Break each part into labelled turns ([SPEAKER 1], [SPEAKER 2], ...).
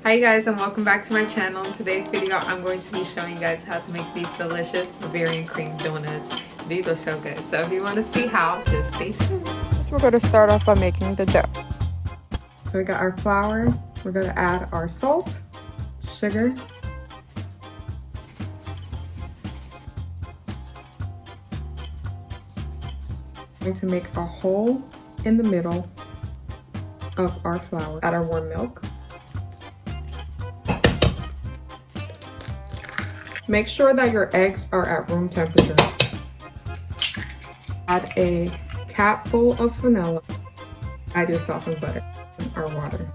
[SPEAKER 1] Hi guys, and welcome back to my channel. In today's video I'm going to be showing you guys how to make these delicious Bavarian cream donuts. These are so good, so if you want to see how, just stay tuned.
[SPEAKER 2] So we're going to start off by making the dough.
[SPEAKER 1] So we got our flour, we're going to add our salt, sugar, we're going to make a hole in the middle of our flour. Add our warm milk. Make sure that your eggs are at room temperature. Add a cap full of vanilla. Add your softened butter and our water.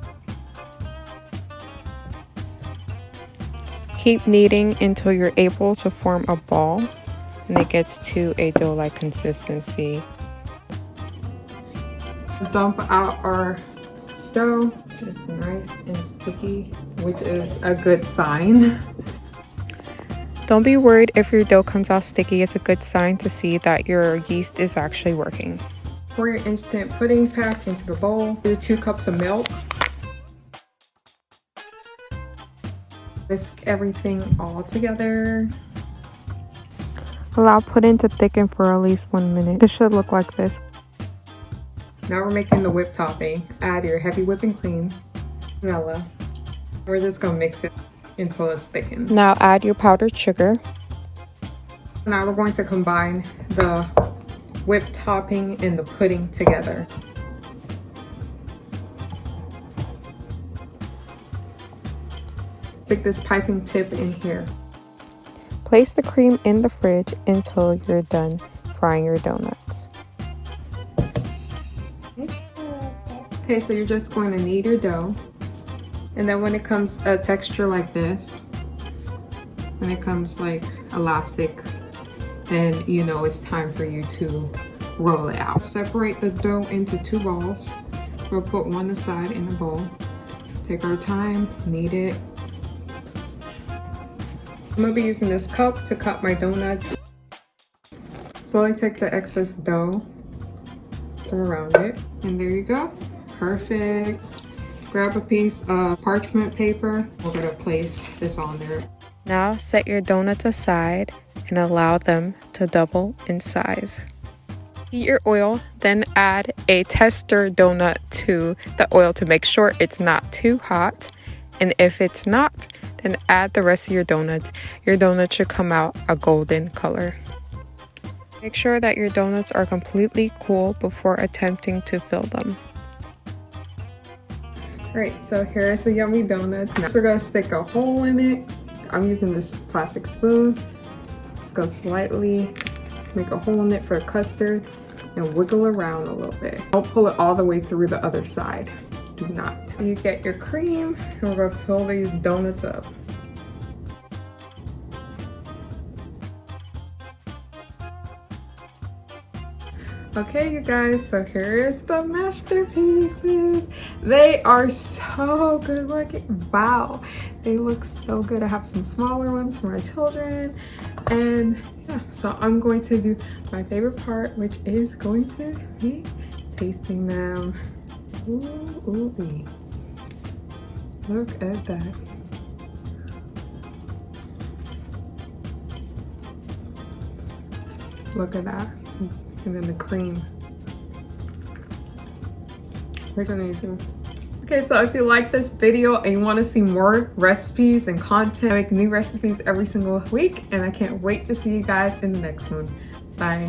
[SPEAKER 2] Keep kneading until you're able to form a ball and it gets to a dough-like consistency.
[SPEAKER 1] Dump out our dough. It's nice and sticky, which is a good sign.
[SPEAKER 2] Don't be worried if your dough comes out sticky. It's a good sign to see that your yeast is actually working.
[SPEAKER 1] Pour your instant pudding pack into the bowl. Do 2 cups of milk. Whisk everything all together.
[SPEAKER 2] Allow pudding to thicken for at least 1 minute. It should look like this.
[SPEAKER 1] Now we're making the whipped topping. Add your heavy whipping cream, vanilla. We're just gonna mix it until it's thickened.
[SPEAKER 2] Now add your powdered sugar.
[SPEAKER 1] Now we're going to combine the whipped topping and the pudding together. Stick this piping tip in here.
[SPEAKER 2] Place the cream in the fridge until you're done frying your donuts.
[SPEAKER 1] Okay, so you're just going to knead your dough. And then when it comes a texture like this, when it comes like elastic, then you know it's time for you to roll it out. Separate the dough into 2 balls. We'll put one aside in the bowl. Take our time, knead it. I'm gonna be using this cup to cut my donut. Slowly take the excess dough, throw around it, and there you go. Perfect. Grab a piece of parchment paper. We're gonna place this on there.
[SPEAKER 2] Now set your donuts aside and allow them to double in size. Heat your oil, then add a tester donut to the oil to make sure it's not too hot. And if it's not, then add the rest of your donuts. Your donuts should come out a golden color. Make sure that your donuts are completely cool before attempting to fill them.
[SPEAKER 1] Alright, so here's the yummy donuts. Next we're gonna stick a hole in it. I'm using this plastic spoon. Just go slightly make a hole in it for the custard and wiggle around a little bit. Don't pull it all the way through the other side. Do not. You get your cream and we're gonna fill these donuts up. Okay, you guys, so here's the masterpieces. They are so good looking. Wow, they look so good. I have some smaller ones for my children. And yeah, so I'm going to do my favorite part, which is going to be tasting them. Ooh, ooh, ooh. Look at that. Look at that. And then the cream. Pretty amazing. Okay, so if you like this video and you want to see more recipes and content, I make new recipes every single week, and I can't wait to see you guys in the next one. Bye.